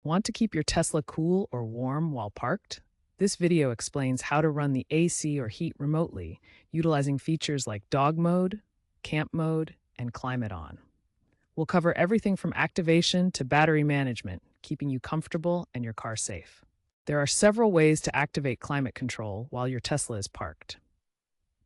Want to keep your Tesla cool or warm while parked? This video explains how to run the AC or heat remotely, utilizing features like dog mode, camp mode, and climate on. We'll cover everything from activation to battery management, keeping you comfortable and your car safe. There are several ways to activate climate control while your Tesla is parked.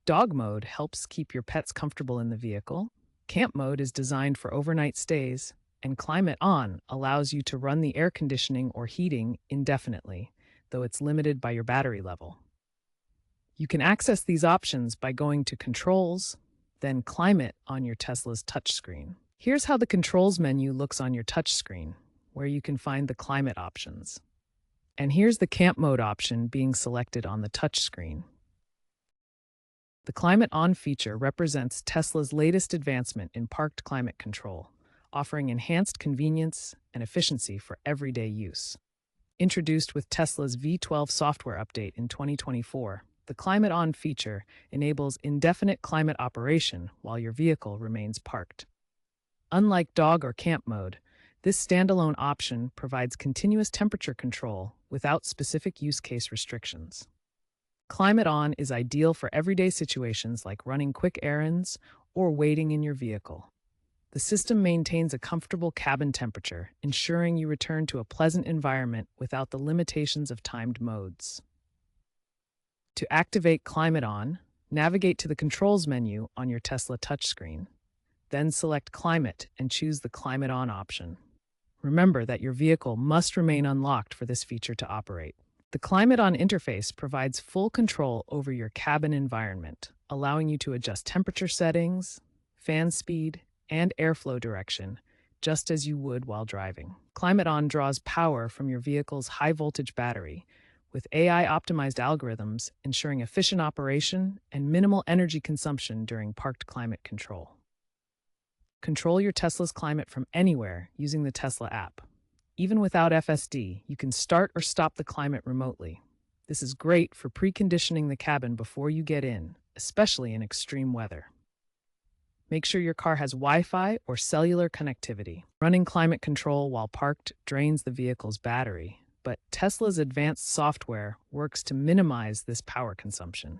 Dog mode helps keep your pets comfortable in the vehicle. Camp mode is designed for overnight stays, and climate on allows you to run the air conditioning or heating indefinitely, though it's limited by your battery level. You can access these options by going to Controls, then Climate on your Tesla's touchscreen. Here's how the Controls menu looks on your touchscreen, where you can find the climate options. And here's the Camp mode option being selected on the touchscreen. The Climate On feature represents Tesla's latest advancement in parked climate control, offering enhanced convenience and efficiency for everyday use. Introduced with Tesla's V12 software update in 2024, the Climate On feature enables indefinite climate operation while your vehicle remains parked. Unlike dog or camp mode, this standalone option provides continuous temperature control without specific use case restrictions. Climate On is ideal for everyday situations like running quick errands or waiting in your vehicle. The system maintains a comfortable cabin temperature, ensuring you return to a pleasant environment without the limitations of timed modes. To activate Climate On, navigate to the Controls menu on your Tesla touchscreen. Then select Climate and choose the Climate On option. Remember that your vehicle must remain unlocked for this feature to operate. The Climate On interface provides full control over your cabin environment, allowing you to adjust temperature settings, fan speed, and airflow direction, just as you would while driving. Climate On draws power from your vehicle's high-voltage battery, with AI-optimized algorithms ensuring efficient operation and minimal energy consumption during parked climate control. Control your Tesla's climate from anywhere using the Tesla app. Even without FSD, you can start or stop the climate remotely. This is great for preconditioning the cabin before you get in, especially in extreme weather. Make sure your car has Wi-Fi or cellular connectivity. Running climate control while parked drains the vehicle's battery, but Tesla's advanced software works to minimize this power consumption.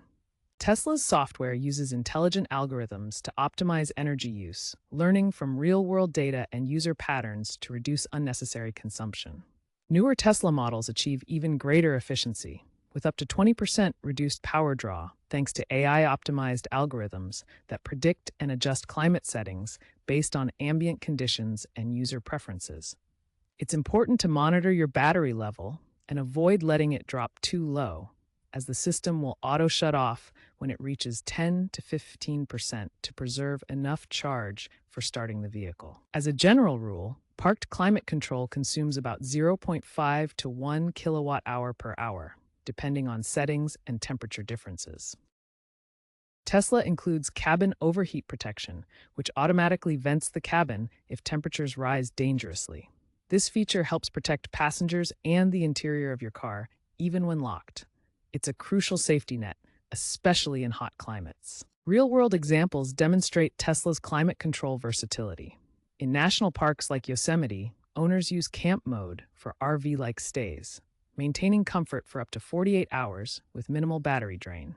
Tesla's software uses intelligent algorithms to optimize energy use, learning from real-world data and user patterns to reduce unnecessary consumption. Newer Tesla models achieve even greater efficiency, with up to 20% reduced power draw, thanks to AI-optimized algorithms that predict and adjust climate settings based on ambient conditions and user preferences. It's important to monitor your battery level and avoid letting it drop too low, as the system will auto-shut off when it reaches 10 to 15% to preserve enough charge for starting the vehicle. As a general rule, parked climate control consumes about 0.5 to 1 kilowatt-hour per hour, depending on settings and temperature differences. Tesla includes cabin overheat protection, which automatically vents the cabin if temperatures rise dangerously. This feature helps protect passengers and the interior of your car, even when locked. It's a crucial safety net, especially in hot climates. Real-world examples demonstrate Tesla's climate control versatility. In national parks like Yosemite, owners use camp mode for RV-like stays, maintaining comfort for up to 48 hours with minimal battery drain.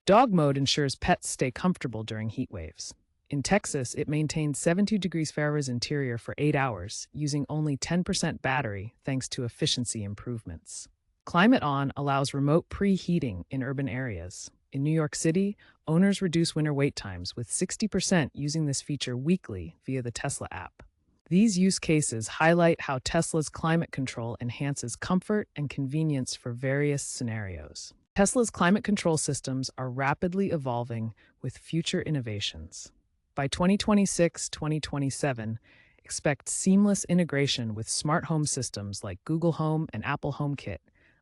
Dog mode ensures pets stay comfortable during heat waves. In Texas, it maintains 72 degrees Fahrenheit interior for 8 hours, using only 10% battery thanks to efficiency improvements. Climate On allows remote preheating in urban areas. In New York City, owners reduce winter wait times with 60% using this feature weekly via the Tesla app. These use cases highlight how Tesla's climate control enhances comfort and convenience for various scenarios. Tesla's climate control systems are rapidly evolving with future innovations. By 2026-2027, expect seamless integration with smart home systems like Google Home and Apple HomeKit,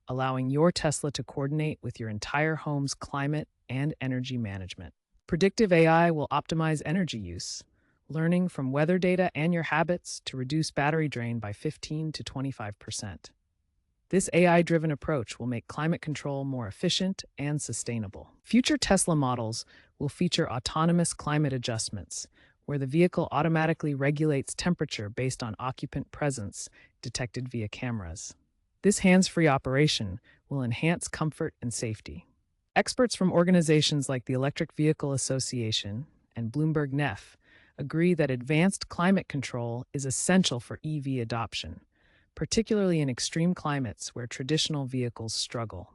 allowing your Tesla to coordinate with your entire home's climate and energy management. Predictive AI will optimize energy use, learning from weather data and your habits to reduce battery drain by 15 to 25%. This AI-driven approach will make climate control more efficient and sustainable. Future Tesla models will feature autonomous climate adjustments, where the vehicle automatically regulates temperature based on occupant presence detected via cameras. This hands-free operation will enhance comfort and safety. Experts from organizations like the Electric Vehicle Association and Bloomberg NEF agree that advanced climate control is essential for EV adoption, particularly in extreme climates where traditional vehicles struggle.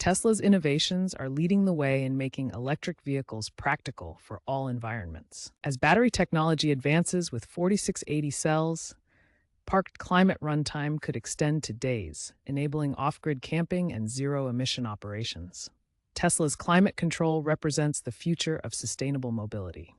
Tesla's innovations are leading the way in making electric vehicles practical for all environments. As battery technology advances with 4680 cells, parked climate runtime could extend to days, enabling off-grid camping and zero-emission operations. Tesla's climate control represents the future of sustainable mobility.